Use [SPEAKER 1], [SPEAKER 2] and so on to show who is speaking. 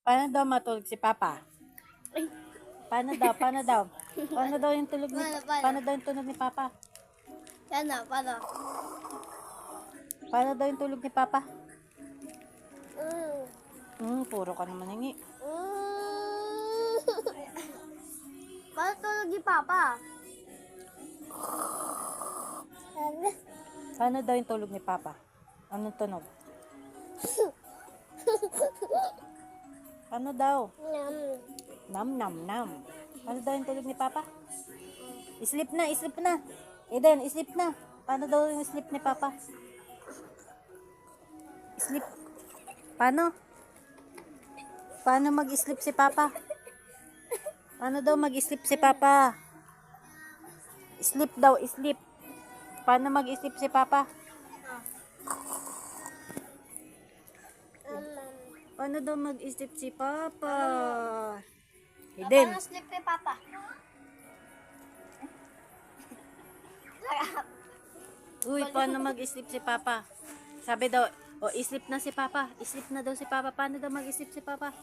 [SPEAKER 1] Paano daw matulog si Papa?
[SPEAKER 2] Ay,
[SPEAKER 1] Paano daw? Paano daw? Paano daw yung tulog ni
[SPEAKER 2] Paano?
[SPEAKER 1] Paano daw yung tulog ni Papa?
[SPEAKER 2] yan na, paano?
[SPEAKER 1] Paano daw yung tulog ni Papa? Puro ka naman hingi.
[SPEAKER 2] Paano tulog ni Papa?
[SPEAKER 1] Paano daw yung tulog ni Papa? Anong tunog? Paano daw? Nam nam nam. Paano daw yung tulog ni Papa? Sleep na, sleep na. Eden, sleep na. Paano daw yung sleep ni Papa? Sleep. Paano? Paano mag-sleep si Papa? Paano daw mag-sleep si Papa? Sleep daw, sleep. Paano mag-sleep si Papa? Paano daw mag-sleep si Papa? Eden.
[SPEAKER 2] Paano sleep ni Papa?
[SPEAKER 1] Uy, paano mag-sleep si Papa? Sabi daw, sleep na si Papa. Sleep na daw si Papa. Paano daw mag-sleep si Papa?